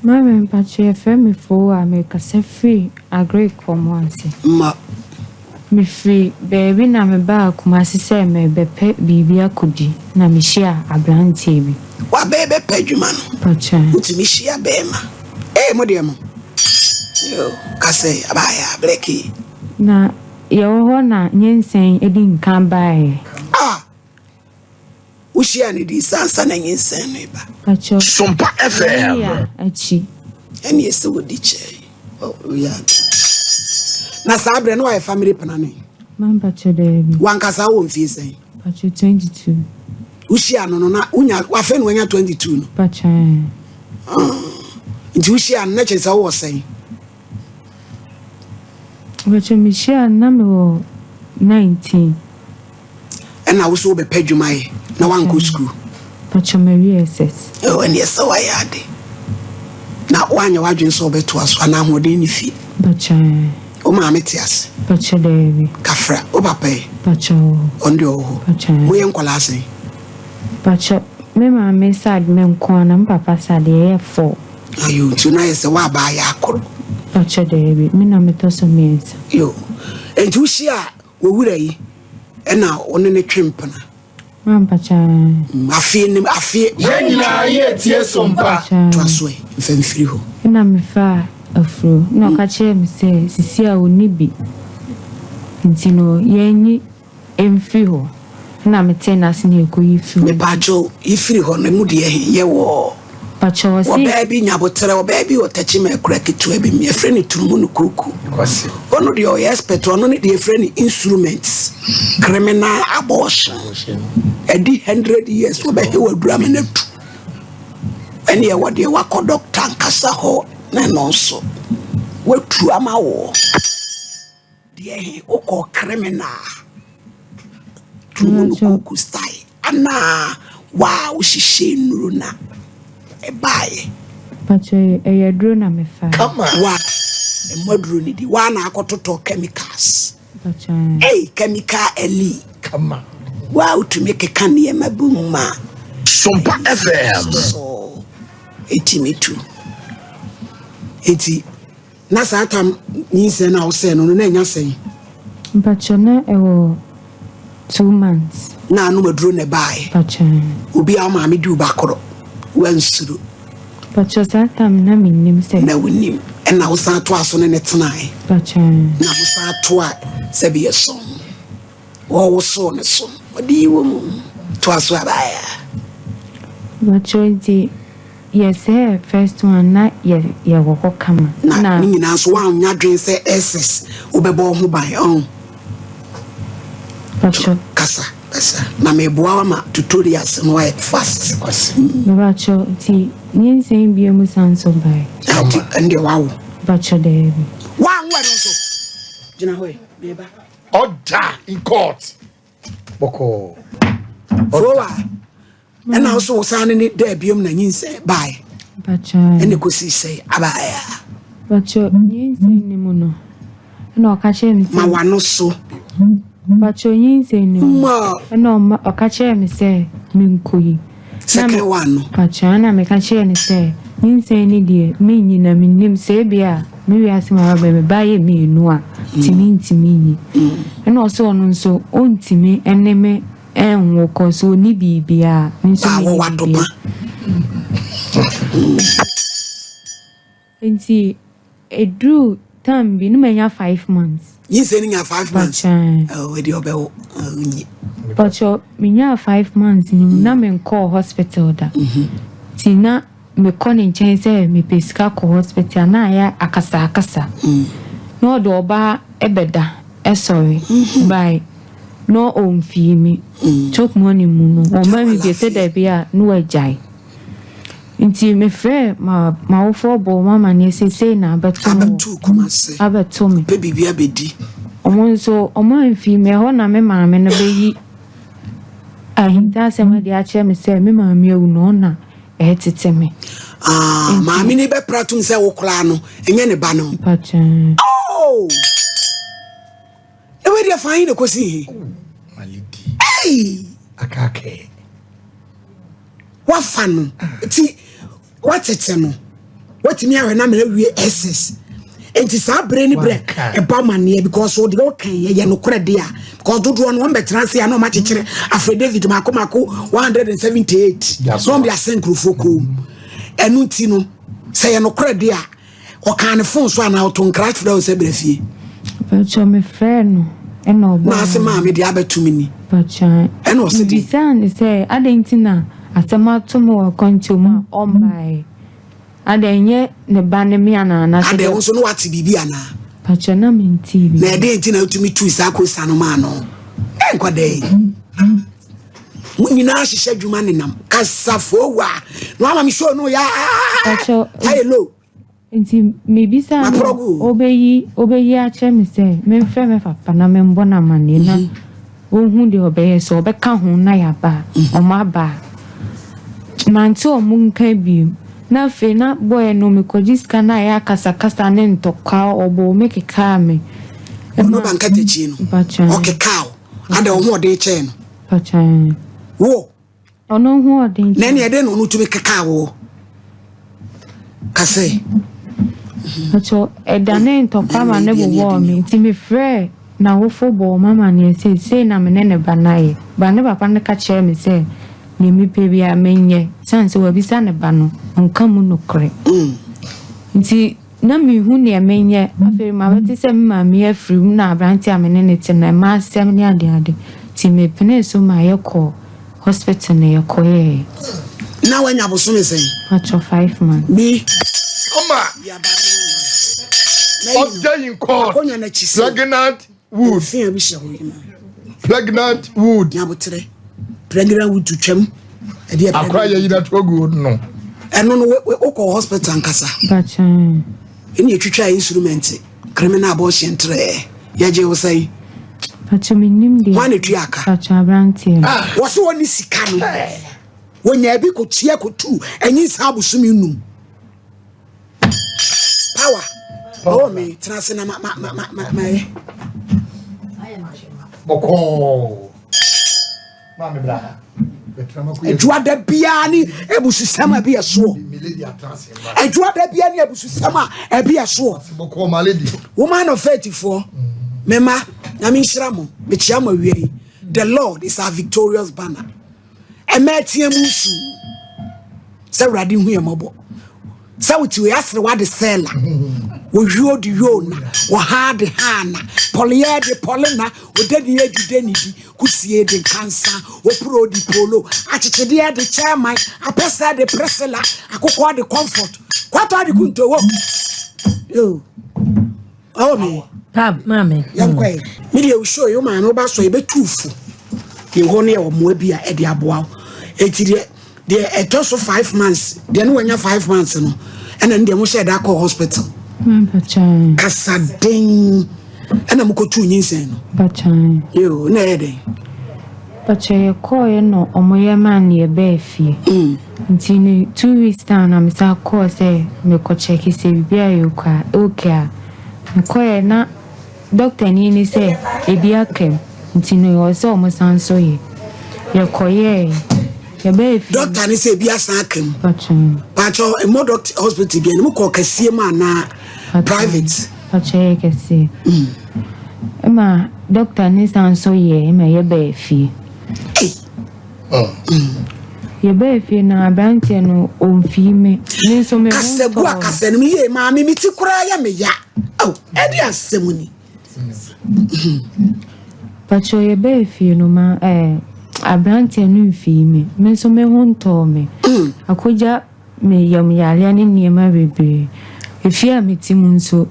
Mama mpache femi fo a me kasa free agree komonse. Ma Me free baby na me ba kuma sese me bepe bibia kudi na me share abrantie bi. Wa bebe pedwuma no. Pacha. Uti me share bema. Mo de mo. Yo, kase abaya bleki. Na ye ho na nyensen edi nkan bae. Ushia ni di sansa na nyensen no ba. Pacha. SOMPA FM. Ya achi. Eni ese wodi che. Oh, ya. Na sabre no wa family panane. Man pacha debi. Wankasa wo mfie sen. Pacha 22. Ushia no no na unya wa fe no nya 22 no. Pacha. Nti ushia na chesa wo sen. Pacha me share na me wo 19. Ena wo so be pedwuma ye na wan go school. Pacha me SS. Oh, eni ese wa ya de. Na wanya wadwen so be to aso na hoden ni fi. Pacha. O ma metias. Pacha debi. Kafra o papa. Pacha. Onde o. Pacha. Wo yen kwala sen. Pacha me mama sad me nko na papa sad ye 4. Ayo tuna yese wa ba ya akoro. Pacha debi me na metoso mensa. Yo. Enti ushia wo wura yi. Ena one ne twempana. Man pacha. Afie nim afie. Yenina ye tie SOMPA. To aso e mfamfiri ho. Na me fa afro. Na ka che me se sisi a oni bi. Nti no yenyi emfi ho. Na me tena sine ekoyi fi. Me bajo ifiri ho na mu de ye wo. Pacha Wo wasi. baby nyabotere wo baby o tachi me kura kitu e bi me freni turumu no kuku. Kwasi. Ono de o expert ono ne de freni instruments. Criminal abortion. Edi 100 years wo be he wo dura me na tu. Eni e wo de wa ko doctor nkasa ho na no so. Wo tu ama wo. De he o ko criminal. Turumu no kuku style. Ana wa wo shishe nuru na. Bye. Pacha e dro na me fa. Come on. Wa moduru ni di wa na akototo chemicals. Pacha. Chemical eli. Come on. Wa to make a candy mabuma. SOMPA FM. So me too. Eti na satam nse na o se no na nya sen. Pacha na e wo 2 months. Na no moduru ne bai. Pacha. Obi a ma me du bakoro. Wansuru. Pacha satam na minim se. Na wonim. And na wo san to aso ne tenai. Pacha. Na wo san to a se be so. Wo so ne so. Odi wo mu. To aso abaya. Pacha di yes first one na ye wo kama. Na ni nyina so wa nya dwen se SS obebo ho ban on. Pacha. Kasa. Na me boa ma tutorials no e fast. Me Pacha ti nyensen bi mu sanso bai. Ande wawo. Pacha debi. Wa nwa so. Jina hoy, beba. Order in court. Boko. Fowa. And also san ni de biom na nyinse bai. Pacha. Ene ko si say abaya. Pacha nyensen ni mu no. Na o ka che mi Ma wano so. Pacha nyensen ni mu. Ma. Na o ka che mi se mi nkoyi. Second one. Pacha na me ka che ni se nyensen ni de mi nyina mi nim se bia mi wi asema ba me ba ye mi nu a timi nyi. Na o so no so ontimi eneme enwo ko so ni bibia mi so mi. Enti edru time bi no menya 5 months. You saying 5 months? Oh, we do obewo. Pacha minya 5 months ni na me call hospital da. Tina me call in chen say me pesika ko hospital na ya akasa. No do oba ebeda. Sorry. Bye. No on fi mi. Chok money mu no. O ma mi be say da bia no ajai. Inti me frɛ ma wofo bo mama ne sese na abetu kumase abetu me pe bibia bedi omonso omanfi me ho na me maame no beyi ahinta sema de ache me se me maame awu no na tete me maame ne be pratum se wo kra no enye ne ba no pacha oh e we dey fine ko si malidi hey akake wa fa no ti what it no what me ahwe na me we SS enti sa bre ni bre e ba mane because so the okay ye no kore dia because do no one betra se ya no ma chekere afre David makomako 178 so be asenkrofo ko enu ti no se ye no kore dia o kan phone so na auto crash for se brefie but me friend no na se ma me dia betumi ni but eno se di say adentina asema to mo kontum on by adenye ne bane mi ana na se ade won so no wati bibi ana but na me TV na ade ntina utumi tu isa ko sanu ma no enkwade munyina hihye dwuma nenam kasafo wa no ama mi show no ya hello nti maybe sa obeyi a che me say me fe me papa na me mbona mane na ohun de obeye so obeka ho na ya ba o ma ba manti o munka bi na fe na boy no me kojiska na ya kasa ne ntoka obo make ka me no banka techi no okay cow ade o ho de che no pacha wo ono ho de na ne de no no tumi kaka wo kase pacha edane ntoka ma ne bo me ti me frɛ na wo football mama ne say na me ne banaye ba ne papa ne ka che me say ni mi pe bia menye sanse wa bisa ne ba no onka mu no kre nti na mi hu ne menye aferi ma beti se ma mi afiri mu na abranti amene ne te na ma asem ne ade ti me pene so ma ye ko hospital ne ye ko ye na wanya boso me say pacho 5 months bi Oma ya ba in court pregnant wood fia bi hye ho yima pregnant wood ya botre pregnant wood twam e dia akwa ye yida to good no eno no we ko hospital nkasa pacho eni etwitwa instrument criminal abortion tre ya je wo sai pacho minim de wane tuaka pacho abranti wo so woni sika no wonya bi ko tia ko tu enyi sa abusumi num power oh me trans na ma boko mami bra ejua da bia ni ebususama bia so ejua da bia ni ebususama e bia so boko my lady woman of 84 mema na mi nshiramo me chiama wiei the Lord is our victorious banner emetie musu se wrade hu yemobo Sauti we asre wa de sela wo hwo di yona wo ha de hana polia de polina wo de de edide ni di kusie de kansa wo pro di polo achichede de chairman apesa de presela akokwa de comfort kwato de kunto wo yo oh me tab mame yankwai me de show you man no ba so e betufu ye ho ne wo mo bia e de aboa etire de etoso 5 months de no wanya 5 months no ena ndie mo share call hospital pacha kasadin ena mo kotu nyinsen no pacha yo na ede pacha ye call ye no omoye man ye be fie nti ni 2 weeks down na me sa call say me ko check se bibia yo kwa okay me call ye na doctor ni say e bia kem nti no yo so mo san so ye call ye doctor ni say bia san kem pacha e mo doctor hospital bia ni mo ko kasie ma na private pacha ye kasie ema doctor ni san so ye me ye be fie ye be fie na abrantie no omfi me ni so me kasebu akasenu ye ma mi ti kura ya me ya oh e di asemuni pacha ye be fie no ma abrantie no mfi me so me ho nto me akoja me yam yale ne niema bebre efia metimu nso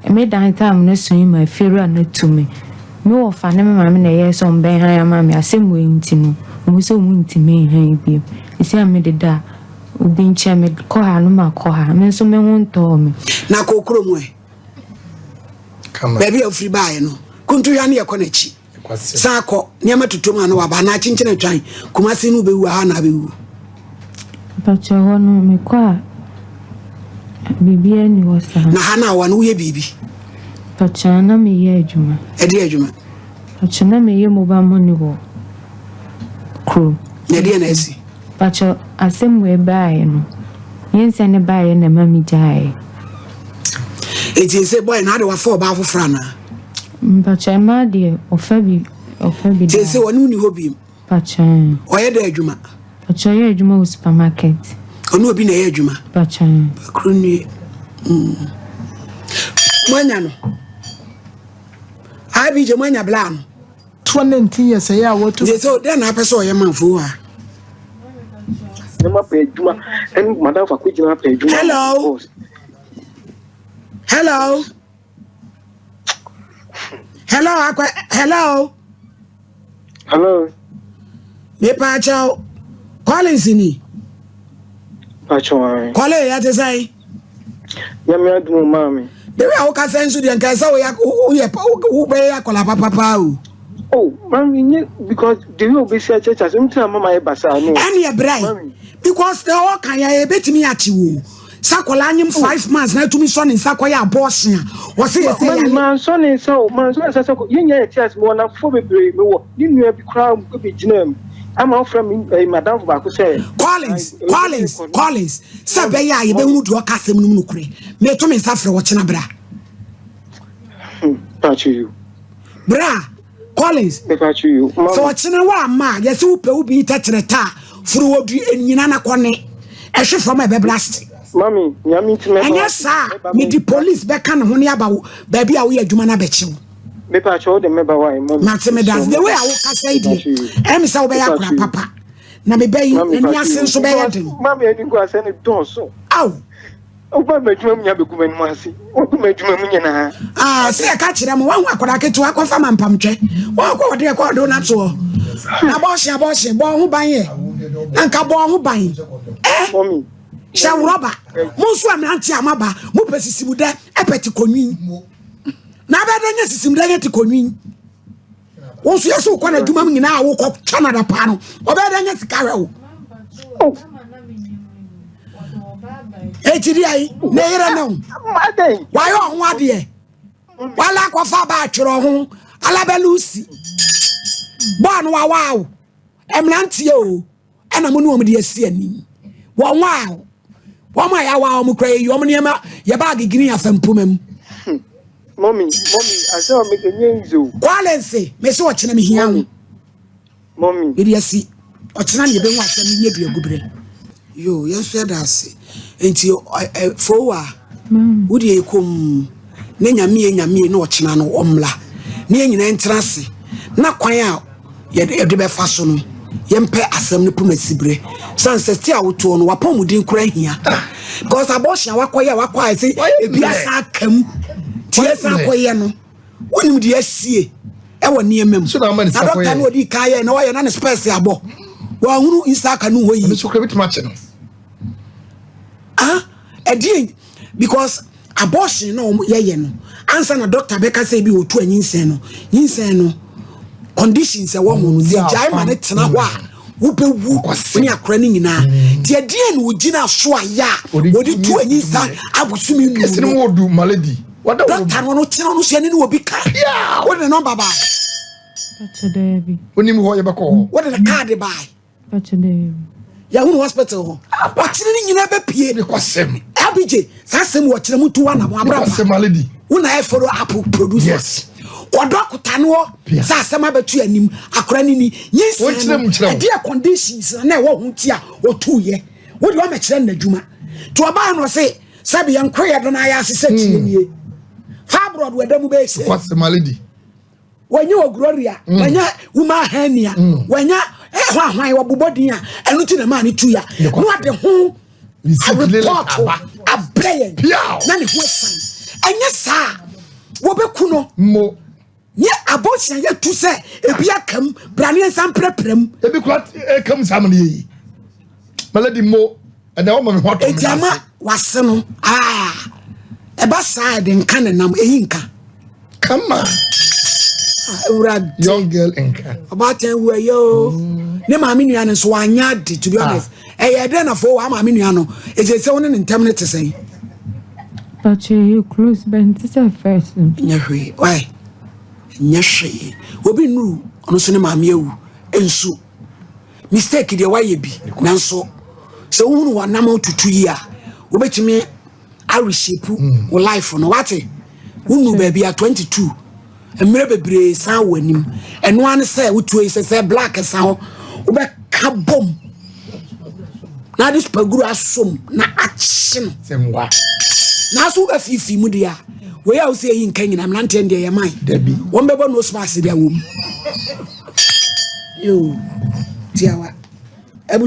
me dan time no so ma fero na tumi me wo fa ne ma me na ye so mben han ya ma me asem we ntino mo so mu ntime han bi esi ame de da obi nche me ko ha no ma ko ha me so me ho nto me na kokoro mu e kama baby ofri bae no kuntu ya ne ye konachi sako niama tutuma no waba na chinchina twan kuma sinu bewu ha na bewu pacha hono me kwa bibia ni wasa na hana wa no ye bibi pacha na me ye adwuma e de adwuma pacha na me ye moba money wo kro ne de na esi pacha asem we bae no Yes, and a buy and a mammy die. It is a boy, not a 4 bar for Frana. But I'm mad, dear, or Fabi, or Fabi. They say one who hobby. Pachan. Or a day, Juma. Pacha, Juma supermarket. Or no, be a Juma. Pachan. Crony. Manano. I be Jamania Blam. 20 years a year, what to So then I saw your man for her. And Madame Hello. Hello. Hello. Hello. Hello. Me Pacho. Collins in Pacho. Call it as I say. Yamia do mammy. There are all sense to the Ancaso who pay a collar papa. Oh, mammy, because the real BC church has been telling my bassano. And your brain. Because the all can I bet me at you. Sakolanium 5 months now to me son in Sakoya Bosnia. Was it my son is so, my son says, you know, more than 4 baby, you know, be crown could be name. I'm off from Madame Baku say. Collins. Sabaya, you don't do a castle nukri. May to me suffer watching a bra. Patch you. Bra, Collins, patch you. So watching a one man, yes, who will be touching a tar through and Yanana Quane. A shift from my blast. Mommy, Yami to me. And yes, sir, me the police back on honey about baby, I will do my betchu. Me patch all the member why, Maximedas, the way I walk, I say, I'm so bad, papa. Na me bay, and yasin so bad. Mammy, I didn't go send it door so. Oh, my bedroom, you have become mercy. What my dream? ah, say, I catch them 1 week when I get to a confirm and pumpkin. Walk over there, call donuts. Abortion, born who buy it. And Cabon who buy it. Mommy. Shall robber. Most one auntie Amaba, Mupesi would there, a petty conin. Now, better than some legacy conin. Once you so quite a doom now, walk up Canada panel, or better than Carol. Oh, HDI, never know. Why on what dear? While I go far back to your home, Alaba Lucy. Bon wow, Emlantio, and a moon dear seeing. Wow. Why my hour cray, you only your baggy green of some pumem. Mommy, I saw make a name zoo. Qualency, Miss watching me here. Mommy, did you see? What's none you don't watch me yet, you good. You, yes, said us until for would you come? Nenya me, no chinano omla. Near in entrance, not quite out yet the best fashion. Yempe assembly pumesibre. Sunset out to on Wapom didn't cry here. Because abortion, Wakwaya, say, if you are come, tears are quayano. When would you see? I want near mem. So, I'm not what you can know. I am not special. Well, who is that? I know where you so credit much. Ah, again, because abortion, no, yeah, answer a doctor Becca say be to an insano. Conditions a woman with the Jaiman at Tanawa, whoop was when you're cranning in her. Dear Dean would Gina Shua ya, would it do any side? I would swim in more do malady. What the doctor won't tell us any will be cut. Yeah, what a number by. But today, when you move your call, what a card they buy. But today, Yahoo Hospital. What's in your baby? Because Sam Abijay, Sassam watching them to one of my brother malady. When I follow Apple produce. Yes. Tano, Sassama between him, a cranny, yes, dear conditions, and I won't hear or 2 years. What do you want to send the Juma? To a man was say, Sabi and Cray, and I asked, said to me, Fabro, where the base. What's the malady? When you are Gloria, when you're Uma Hania, when you're my body, and look to the money to ya, what the whole report a brilliant, none of West. And yes, sir, Wobekuno, more. Yeah, abortion yet to say, if you come, Branian Sam Preprem, the big what comes harmony. Melody more, and the woman what a jama was son. Ah, a basside in Cananam Inca. Come on, young girl Inca. About 10 where yo, Nemaminian and Swanyadi, to be honest. I then of 4 Aminiano, it's a sound in 10 minutes to say. But you close bent is a first. Why? Nyashe obi nu ono so ne maame awu ensu mistake de why be nanso se wonu wanam otutu yi a wobetimi I reshape wo life no wate wonu baby at 22 emre bebre san wanim eno an say wotu say black san ho wobeka bom na this paguru asom na achi no semwa na so afifi mu dia we ya say yin kan nyina mlante ndie ye man debi won bebo no smash dia wom yo tiawa